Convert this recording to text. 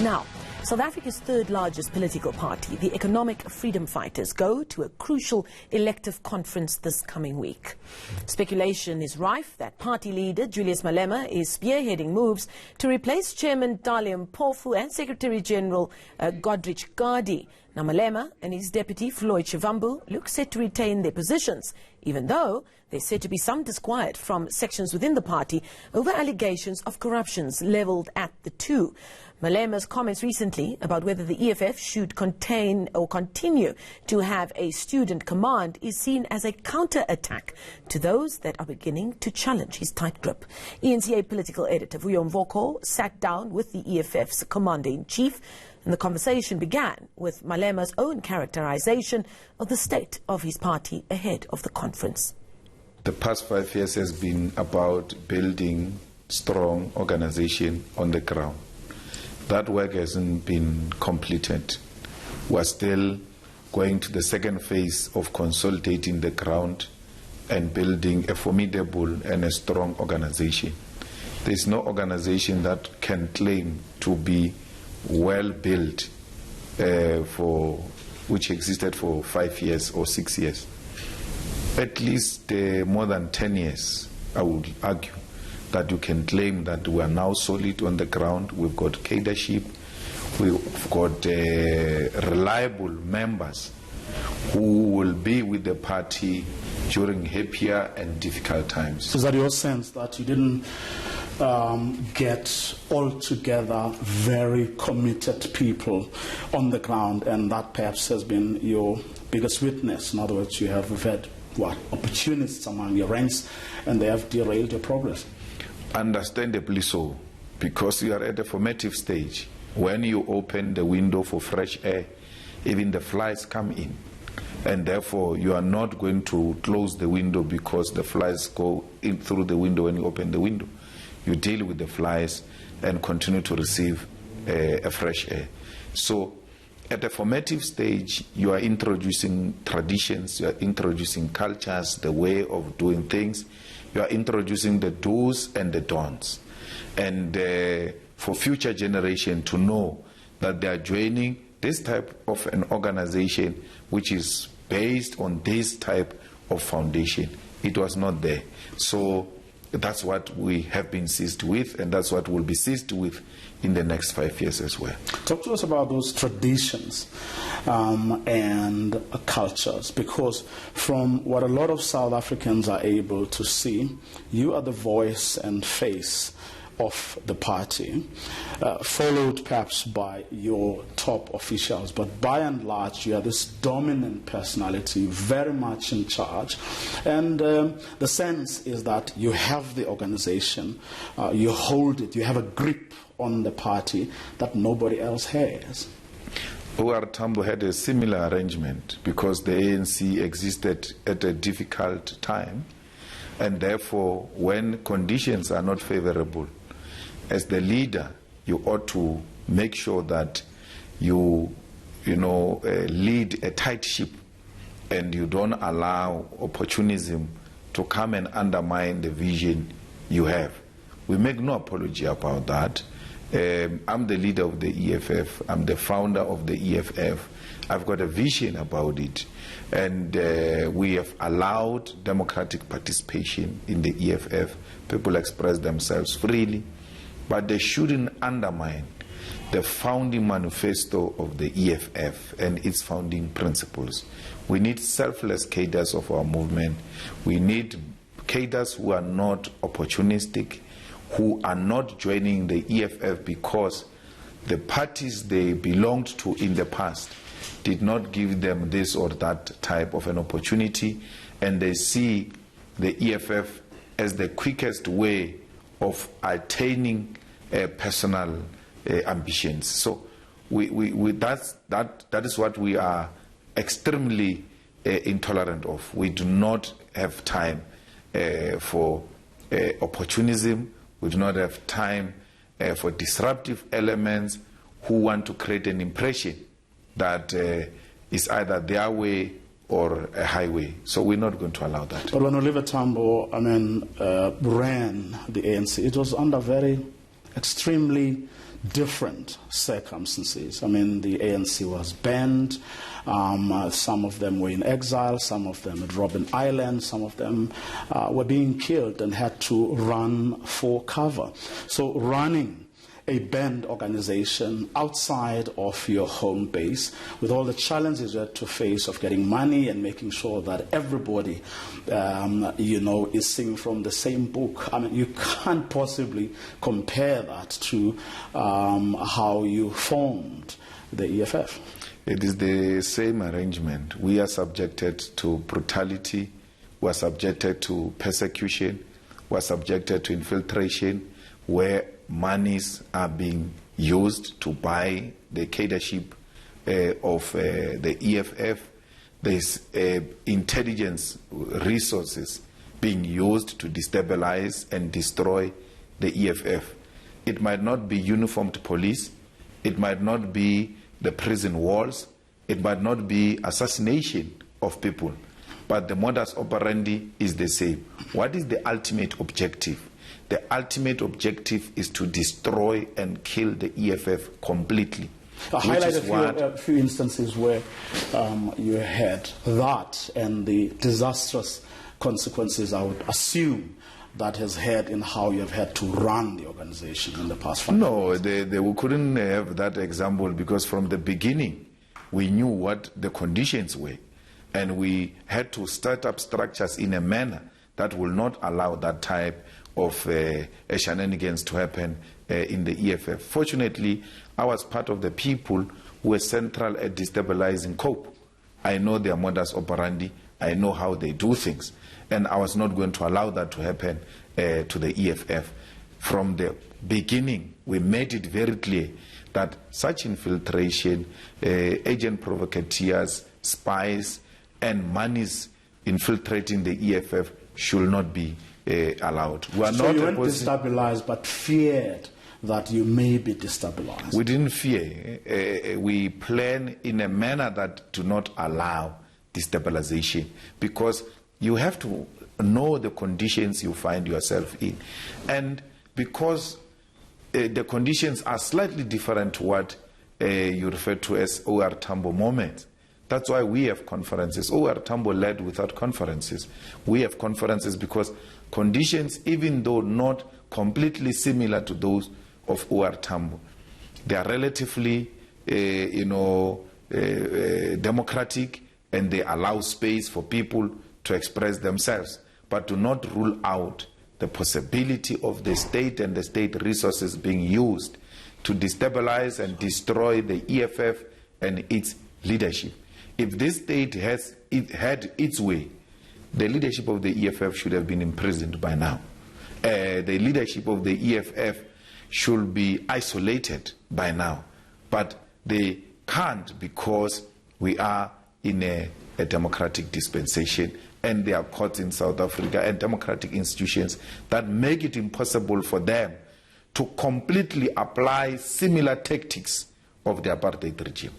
Now, South Africa's third largest political party, the Economic Freedom Fighters, go to a crucial elective conference this coming week. Speculation is rife that party leader Julius Malema is spearheading moves to replace Chairman Dalium Mpofu and Secretary General Godrich Gadi. Now, Malema and his deputy Floyd Shivambu look set to retain their positions, even though there's said to be some disquiet from sections within the party over allegations of corruptions levelled at the two. Malema's comments recently about whether the EFF should contain or continue to have a student command is seen as a counter-attack to those that are beginning to challenge his tight grip. eNCA political editor Vuyo Mvoko sat down with the EFF's commander-in-chief, and the conversation began with Malema's own characterization of the state of his party ahead of the conference. The past 5 years has been about building strong organization on the ground. That work hasn't been completed. We're still going to the second phase of consolidating the ground and building a formidable and a strong organization. There's no organization that can claim to be well built which existed for 5 years or 6 years. At least more than 10 years, I would argue, that you can claim that we are now solid on the ground. We've got cadreship, we've got reliable members who will be with the party during happier and difficult times. Is that your sense that you didn't get altogether very committed people on the ground, and that perhaps has been your biggest witness? In other words, you have had opportunists among your ranks, and they have derailed your progress. Understandably so, because you are at a formative stage. When you open the window for fresh air, even the flies come in, and therefore you are not going to close the window because the flies go in through the window when you open the window. You deal with the flies and continue to receive a fresh air. So at a formative stage, you are introducing traditions, you are introducing cultures, the way of doing things. You are introducing the do's and the don'ts. And for future generation to know that they are joining this type of an organization which is based on this type of foundation. It was not there. So that's what we have been seized with, and that's what we'll be seized with in the next 5 years as well. Talk to us about those traditions and cultures, because from what a lot of South Africans are able to see, you are the voice and face of the party, followed perhaps by your top officials, but by and large you are this dominant personality, very much in charge, and the sense is that you have the organization, you hold it, you have a grip on the party that nobody else has. OR Tambo had a similar arrangement because the ANC existed at a difficult time, and therefore when conditions are not favorable, as the leader, you ought to make sure that you lead a tight ship and you don't allow opportunism to come and undermine the vision you have. We make no apology about that. I'm the leader of the EFF. I'm the founder of the EFF. I've got a vision about it. And we have allowed democratic participation in the EFF. People express themselves freely. But they shouldn't undermine the founding manifesto of the EFF and its founding principles. We need selfless cadres of our movement. We need cadres who are not opportunistic, who are not joining the EFF because the parties they belonged to in the past did not give them this or that type of an opportunity, and they see the EFF as the quickest way of attaining personal ambitions. So that is what we are extremely intolerant of. We do not have time for opportunism. We do not have time for disruptive elements who want to create an impression that is either their way or a highway. So we're not going to allow that. But when Oliver Tambo, ran the ANC, it was under very extremely different circumstances. I mean, the ANC was banned. Some of them were in exile. Some of them at Robben Island. Some of them were being killed and had to run for cover. So running a banned organization outside of your home base with all the challenges you had to face of getting money and making sure that everybody, is singing from the same book. I mean, you can't possibly compare that to how you formed the EFF. It is the same arrangement. We are subjected to brutality, we are subjected to persecution, we are subjected to infiltration, where monies are being used to buy the cadreship of the EFF. There's intelligence resources being used to destabilize and destroy the EFF. It might not be uniformed police, it might not be the prison walls, it might not be assassination of people, but the modus operandi is the same. What is the ultimate objective? The ultimate objective is to destroy and kill the EFF completely. Highlight a few instances where you had that and the disastrous consequences, I would assume, that has had in how you have had to run the organization in the past 5 years. No, we couldn't have that example because from the beginning we knew what the conditions were, and we had to start up structures in a manner that will not allow that type of shenanigans to happen in the EFF. Fortunately, I was part of the people who were central at destabilizing COPE. I know their modus operandi, I know how they do things, and I was not going to allow that to happen to the EFF. From the beginning, we made it very clear that such infiltration, agent provocateurs, spies, and monies infiltrating the EFF should not be allowed. We are so not you weren't destabilized, but feared that you may be destabilized. We didn't fear. We plan in a manner that do not allow destabilization, because you have to know the conditions you find yourself in, and because the conditions are slightly different to what you refer to as OR Tambo moment. That's why we have conferences. OR Tambo led without conferences. We have conferences because conditions, even though not completely similar to those of OR Tambo, they are relatively, democratic, and they allow space for people to express themselves, but do not rule out the possibility of the state and the state resources being used to destabilize and destroy the EFF and its leadership. If this state had its way, the leadership of the EFF should have been imprisoned by now. The leadership of the EFF should be isolated by now. But they can't, because we are in a democratic dispensation, and there are courts in South Africa and democratic institutions that make it impossible for them to completely apply similar tactics of the apartheid regime.